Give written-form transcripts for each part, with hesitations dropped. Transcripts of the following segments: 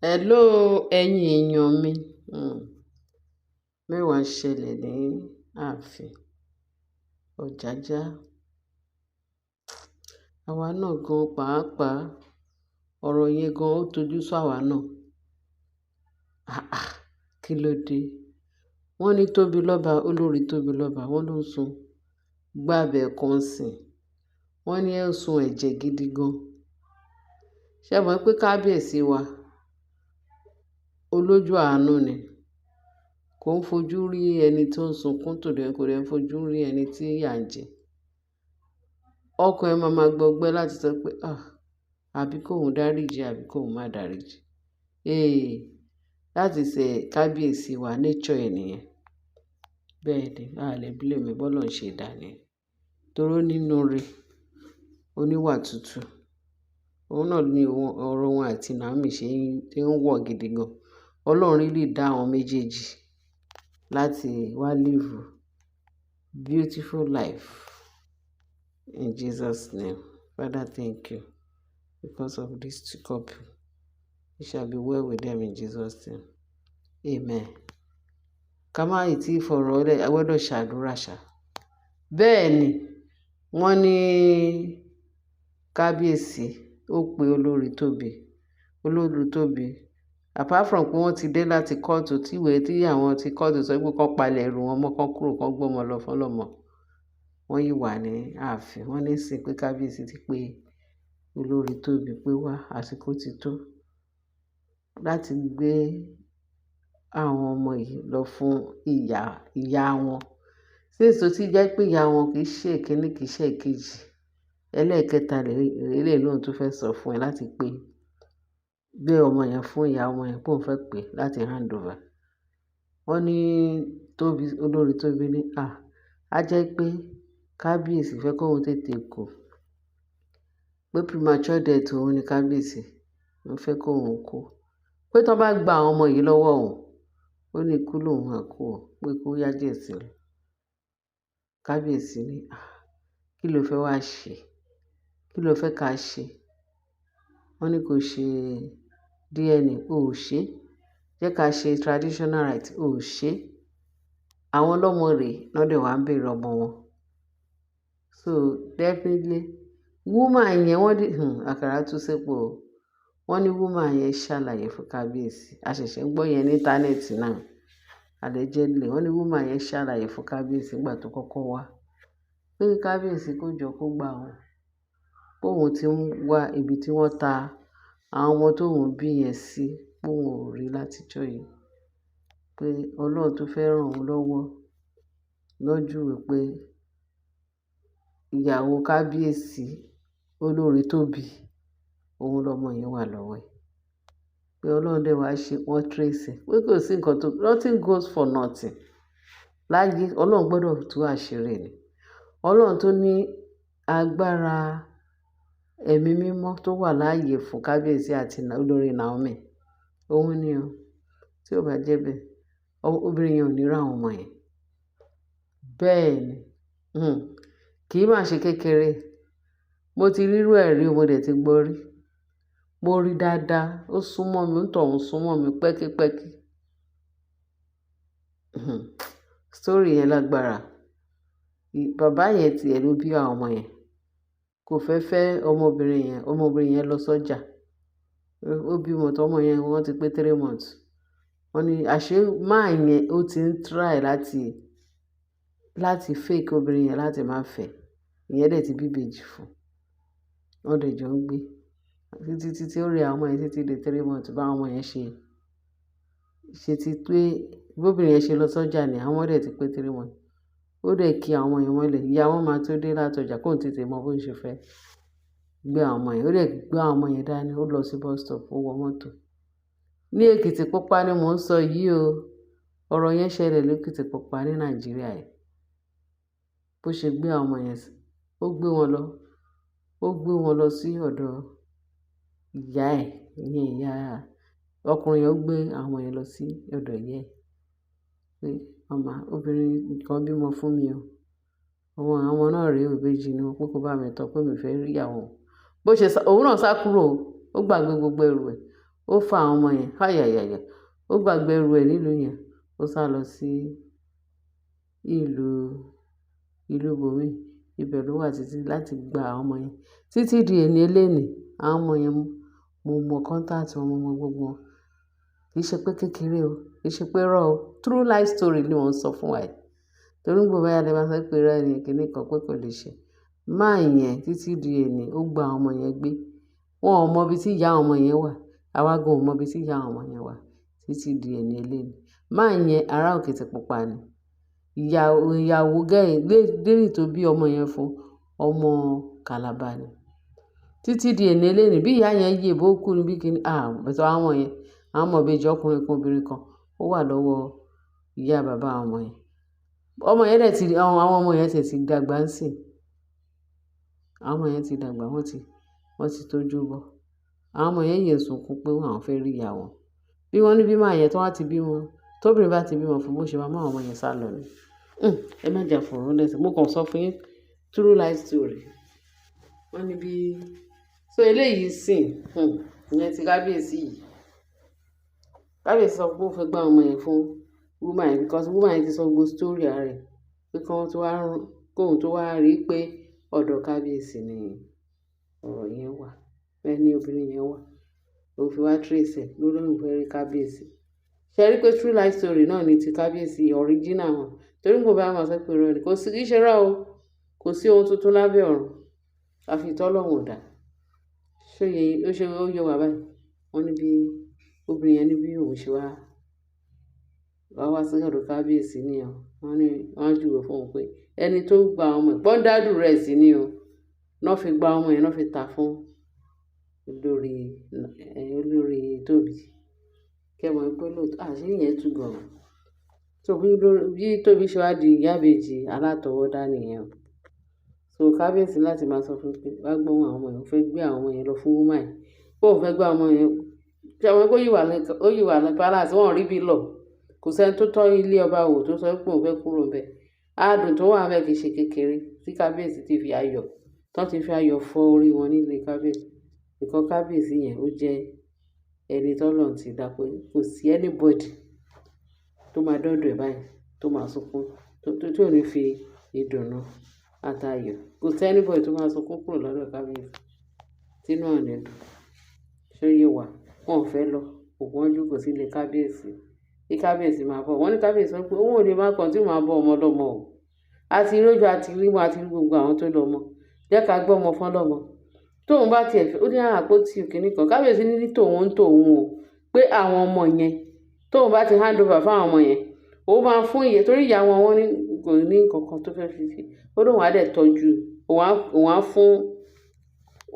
Hello, ẹ̀yin èèyàn mi. Mẹ́wàá ṣẹlẹ̀ ní ààfin Ọ̀jájá. Àwa náà gan pàápàá ọ̀rọ̀ yẹn gan ó tojú sú àwa náà. Kí ló dé? Wọ́n ní Tóbilọ́ba, olórí Tóbilọ́ba, wọ́n ló ń sun gbàbẹ̀ kan sìn. Wọ́n ní ẹ̀ ń sun ẹ̀jẹ̀ gidi gan. Ṣé ẹ mọ̀ pé kábíyèsí wa olójú àánú ni? Kò ń fojú rí ẹni tó ń sunkún kò dẹ̀ ń fojú rí ẹni tí ìyà ń jẹ. Ọkàn ẹ̀ máa gbọgbẹ́ láti sọ pé àbí kóun dáríjì àbí kóun má dáríjì. Láti ṣe kábíyèsí wa nature ẹ̀ nìyẹn. Bẹ́ẹ̀ ni, a lè blame ẹ̀ bọ́lọ́run ṣe dá ni. Torí ó nínúure, oníwà tútù. Òun náà ni ọ̀rọ̀ wọn àti Naomi ṣe ń wọ̀ gidi gan. Ọlọ́run really dá àwọn méjèèjì láti wá live beautiful life. In Jesus' name. Father, thank you because of these two couple. It shall be well with them in Jesus' name. Amen. Ká má ì tí fọ̀rọ̀ lẹ̀, a gbọ́dọ̀ ṣàdúrà ṣá. Bẹ́ẹ̀ ni, wọ́n ní kábíyèsí ó pe olórí Tóbi. Apart from pé wọ́n ti dé láti kóòtù tí àwọn ti kóòtù sọ pé kán palẹ̀ ẹrù wọn mọ́, kán kúrò, kán gbọ́mọ lọ fọ́lọ́mọ. Wọ́n yìí wà ní ààfin. Wọ́n ní sìn pé kábíyèsí ti pé olórí Tóbi pé wá, àsìkò ti tó láti gbé àwọn ọmọ yìí lọ fún ìyá wọn. Sínsò tí jẹ́ pé ìyá wọn kì í ṣe ìkíní, kì í ṣe ìkejì. Ẹlẹ́ẹ̀kẹta eléyìí lóhun tó fẹ́ sọ fún ẹ láti pé gbé ọmọ yẹn fún ìyá ọmọ yẹn, bóun fẹ́ pè láti hand over. Wọ́n ní olórí Tóbi ní á jẹ́ pé kábíyèsí fẹ́ kóun tètè kú. Pé premature death òun ni kábíyèsí ń fẹ́ kóun kú. Pé tó bá gba àwọn ọmọ yìí lọ́wọ́ òun, ó ní ikú lòun máa kú o, pé kó yá díẹ̀ sí i. Kábíyèsí ní kí ló fẹ́ wá ṣe? Kí ló fẹ́ ká ṣe? Wọ́n ní kó ṣe DNA, ó ò ṣe. Jẹ́ ká ṣe traditional right, ó ò ṣe. Àwọn ọlọ́mọ rèé náà dẹ̀ wá ń béèrè ọmọ wọn. So definitely woman yẹn wọ́n dé àkàrà tú sépo o. Wọ́n ní woman yẹn ṣàlàyé fún kábíyèsí. A ṣẹ̀ṣẹ̀ ń gbọ́ yẹn ní íńtánẹ́ẹ̀tì náà. Allegedly wọ́n ní woman yẹn ṣàlàyé fún kábíyèsí nígbà tó kọ́kọ́ wá. Pé kábíyèsí kó jọ kó gbà wọ́n. Póun ti ń wá ibi tí wọ́n ta àwọn ọmọ tóun bí yẹn sí, póun ò rí látijọ́ yìí. Pé Ọlọ́run tó fẹ́ ràn òun lọ́wọ́ lọ́júwe pé ìyàwó kábíyèsí olórí Tóbi, òun lọmọ yẹn wà lọ́wọ́ ẹ̀. Pé Ọlọ́run dẹ̀ wá ṣe wọ́n trace ẹ̀. Pé kò sí nǹkan nothing goes for nothing. Láyé Ọlọ́run gbọ́dọ̀ tú àṣírí ni. Ọlọ́run tó ní agbára ẹ̀mí mímọ́ tó wà láàyè fún kábíyèsí àti olórí Naomi. Òun ni o. Tí ò bá jẹ́ bẹ́ẹ̀, obìnrin yẹn ò ní rá àwọn ọmọ yẹn. Bẹ́ẹ̀ ni. Kì í máa ṣe kékeré. Mo ti rírú ẹ̀ rí, mo dẹ̀ ti gbọ́ rí. Mo rí dáadáa. Ó súnmọ́ mi, òun súnmọ́ mi pẹ́kípẹ́kí. Story yẹn lágbára. Bàbá yẹn tiẹ̀ ló bí àwọn ọmọ yẹn. Kò fẹ́ ọmọbìnrin yẹn lọ sọ́jà. Ó bímọ tọ́mọ yẹn wọ́n ti pé 3 months. Wọ́n ní àṣé máa yẹn ó ti ń try láti fake obìnrin yẹn láti máa fẹ́. Ìyẹn dẹ̀ ti bí ìbejì fún. Wọ́n dẹ̀ jọ ń gbé. Títí ó rí àwọn ọmọ yẹn títí di 3 months bá àwọn ọmọ yẹn ṣe ti pé bóbìnrin yẹn ṣe lọ sọ́jà ni àwọn ọmọ dẹ̀ ti pé 3 months. Ó dẹ̀ kí àwọn ọmọ yẹn mọ́lẹ̀. Ìyá wọn máa tó dé látọjà kóun tètè mọ bó ṣe fẹ́ gbé àwọn ọmọ yẹn. Ó dẹ̀ gbé àwọn ọmọ yẹn dání, ó lọ sí bus stop, ó wọ mọ́tò. Ní Èkìtìpupa ni mò ń sọ yìí o. Ọ̀rọ̀ yẹn ṣẹlẹ̀ l'Èkìtìpupa ní Nàìjíríà yìí. Bó ṣe gbé àwọn ọmọ yẹn, ó gbé wọn lọ sí ọ̀dọ̀ ìyá ẹ̀, ìyẹn ìyá ọkùnrin yẹn. Ó gbé àwọn ọmọ yẹn lọ sí ọ̀dọ̀ ìyá ẹ̀. Pé màmá, obìnrin kan bímọ fún mi o. Àwọn náà rèé ìbejì ni wọ́n, pé kó bá mi tọ́ pé mi fẹ́ rí ìyàwó. Òun náà sá kúrò, ó gbàgbé gbogbo ẹrù ẹ̀. ó fa àwọn ọmọ yẹn háyàyàyà ó gbàgbé ẹrù ẹ̀ nílùú yẹn ó sá lọ sí ìlú bòmíì ibẹ̀ ló wà títí láti gba àwọn ọmọ yẹn títí di èní elénìí àwọn ọmọ yẹn mo mọ kọ́ńtáàtì wọn mo mọ gbogbo wọn kì í ṣe pé kékeré o kì í ṣe pé rọ o true life story ni wọ́n ń sọ fún wa yìí torí gbogbo báyà lè máa sọ pé rẹ ní kinní kan pé kò lè ṣe máa yẹn títí di èní ó gba àwọn ọmọ yẹn gbé wọn ò mọ ibi tí ìyá àwọn ọmọ yẹn wà àwa gan ò mọ ibi tí ìyá àwọn ọmọ yẹn wà títí di èní eléyìí máa yẹn ará Òkìtìpupa ni ìyàwó gẹ́rì tó bí ọmọ yẹn fún ọmọ Kàlàbà ni títí di èní eléyìí bí ìyá yẹn yè bó kú níbí kíní bẹ̀tọ̀ àwọn yẹn àwọn ọmọ ìbejì ọkùnrin kan obìnrin kan ó wà lọ́wọ́ ìyá bàbá àwọn ọmọ yẹn dẹ̀ ti àwọn ọmọ yẹn ti dàgbà ń sìn àwọn ọmọ yẹn ti dàgbà wọ́n ti tójú bọ́ àwọn ọmọ yẹn yẹ̀ sunkún pé àwọn fẹ́ rí ìyá wọn bí wọ́n ní bí máa yẹn tó wá ti bímọ tóbìnrin bá ti bímọ fún bó ṣe máa mú àwọn ọmọ yẹn sá lọ ni ẹ má jà fọ̀rọ̀ lẹ́sẹ̀ mo kàn sọ fún yín true life story wọ́n ní bí so eléyìí sìn ìyẹn ti kábíyèsí yìí kábíyèsí sọ pé ó fẹ́ gbá ọmọ yẹn fún woman yẹn because woman yẹn ti sọ gbogbo story rẹ̀ pé kóun tó wá rí pé ọ̀dọ̀ kábíyèsí ni ọ̀rọ̀ yẹn wà bẹ́ẹ̀ ni obìnrin yẹn wà ló fi wá trace ẹ̀ ló lóun fẹ́ rí kábíyèsí ṣe rí pé true life story náà ni ti kábíyèsí original wọn torí gbogbo àwọn máa sọ pé rẹ kò sí iṣẹ́ rà o kò sí ohun tuntun lábẹ́ ọ̀run àfi tọ́lọ́hun ò dá ó yẹ wà báyìí wọ́n ní bí obìnrin yẹn ní bí òun ṣe wá sí ọ̀dọ̀ kábíyèsí nìyẹn wọ́n ní wọ́n júwe fún òun pé ẹni tó gba ọmọ ẹ̀ pọ́ńdádù rẹ̀ sí ni o náà fi gba ọmọ yẹn náà fi ta fún olórí Tóbi kẹwọn pé lóòótọ́ àṣírí yẹn tú gan so bí Tóbi ṣe wá di ìyá ìbejì alátọwọ́dá nìyẹn o so kábíyèsí láti máa sọ fún pé wá gbọ́ àwọn ọmọ yẹn fẹ́ gbé àwọn ọmọ yẹn lọ fún wúmà yẹn kó o fẹ́ gbé àwọn ọmọ yẹn ṣe àwọn kó yìí wà ní palace wọn rí bí lọ kò sẹ́ni tó tọ́ ilé ọba wò tó sọ pé òun fẹ́ kúrò ńbẹ̀ àádùn tó wà ńbẹ̀ kì í ṣe kékeré tí kábíyèsí ti fi ayọ̀ fọ́ orí wọn nílé kábíyèsí nǹkan kábíyèsí yẹn ó jẹ́ ẹni tọ́lọ́run ti dá pé kò sí anybody tó máa dọ́dọ̀ ẹ̀ báyìí tó máa sunkún tó ò ní fi ìdùnnú àtayọ̀ kò sí anybody tó máa sunkún kúrò lọ́dọ̀ kábíyèsí tínú ọ̀nà dùn ṣó yé wa wọn ò fẹ́ lọ òkú wọn jókòó sílé kábíyèsí kí kábíyèsí máa bọ̀ wọ́n ní kábíyèsí sọ pé òun ò lè má kàn tí màá bọ́ ọmọ ọlọ́mọ o àti rójú àti rímọ àti gbogbo àwọn tó lọ́mọ jẹ́ ká gbọ́ ọmọ fún ọlọ́mọ tóun bá tiẹ̀ fẹ́ ó ní àpótí òkìní kan kábíyèsí ní tòun o pé àwọn ọmọ yẹn tóun bá ti hand over fáwọn ọmọ yẹn ó máa fún ìyẹn torí ìyá wọn ní kò ní kankan tó fẹ́ fi ṣe ó lóun á dẹ̀ tọ́jú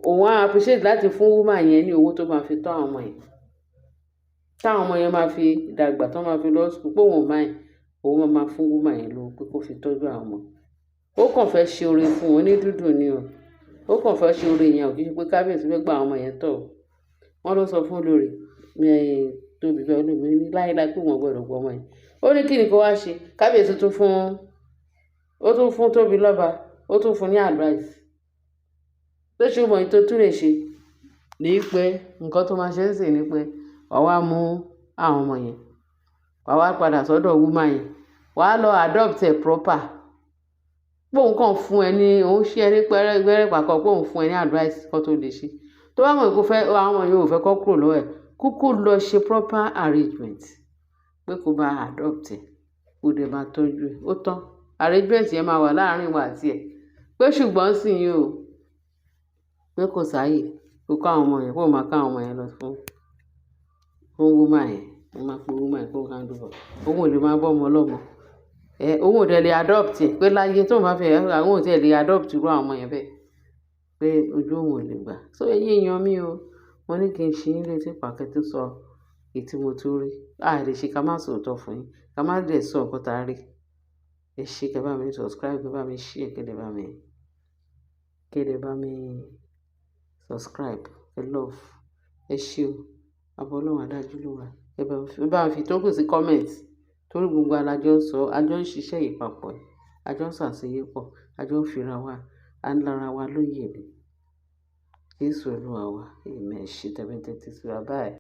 òun á appreciate láti fún woman yẹn ní owó tó máa fi tọ́ àwọn ọmọ yẹn táwọn ọmọ yẹn máa fi dàgbà tó máa fi lọ sùkúl pé òun máa òun máa fún woman yẹn lówó pé kó fi tọ́jú àwọn ọmọ ó kàn fẹ́ ṣe oore fún wọn ní dúdú ni o ó kàn fẹ́ ṣe oore yẹn ò kì í ṣe pé kábíyèsí fẹ́ gba àwọn ọmọ yẹn tọ̀ wọ́n ló sọ fún olórí Tóbi bẹ́ẹ̀ olóògbé ní láéláé pé wọ́n gbọ́dọ̀ gbọ́ ọmọ yẹn ó ní kí ni kó wá ṣe kábíyèsí tún fún Tóbi lọ́ba ó tún fún ní advice pé ṣùgbọ́n ètò tún lè ṣe ní pé nǹkan tó máa ṣe ń sìn ní pé wàá wá mú àwọn ọmọ yẹn wàá wá padà sọ́dọ̀ woman yẹn wàá lọ adopt ẹ̀ proper póun kàn fún ẹ ní òun ṣe ẹ ní gbẹ́rẹ́ pàkọ́ póun fún ẹ ní advice kan tó lè ṣe tó bá mọ̀ pé àwọn ọmọ yẹn ò fẹ́ kọ́ kúrò lọ́wọ́ ẹ̀ kúkú lọ ṣe proper arrangement pé kó bá adopt ẹ̀ kó dẹ̀ máa tọ́jú ẹ̀ ó tán arrangement yẹn máa wà láàárín wa àti ẹ̀ pé ṣùgbọ́n sì yín o pé kò sáàyè kó ká àwọn ọmọ yẹn kó máa ká àwọn ọmọ yẹn lọ fún woman yẹn wọ́n máa pe woman yẹn kó hand over òun ò lè máa bọ́ ọmọ ọlọ́mọ òun ò dẹ̀ lè adopt ẹ̀ pé láyé tóun bá fẹ́ àwọn ò tẹ̀ lè adopt irú àwọn ọmọ yẹn bẹ́ẹ̀ pé ojú òun ò lè gbà so ẹ̀yin èèyàn mi o wọ́n ní kí n ṣe yín létí pàkẹ́ tó sọ ètí mo tó rí lè ṣe ká má sòótọ́ fún yín ká má dẹ̀ sọ nǹkan tá a rí ẹ ṣe kẹ́ bá mi subscribe kẹ́ bá mi share kẹ́ dẹ̀ bá mi subscribe ẹ love ẹ ṣé o àbọ̀ ọlọ́run adájú ló wà ẹ bá mi fi tó kù sí comment torí gbogbo alájọ ń sọ àjọ ń ṣiṣẹ́ yìí papọ̀ àjọ ń ṣàṣeyẹ pọ̀ àjọ ń fira wa à ń lára wa lóye ni Jésù Olúwa wa èmi ẹ̀ ṣe tẹ̀mítẹ́tí sí wa báyìí.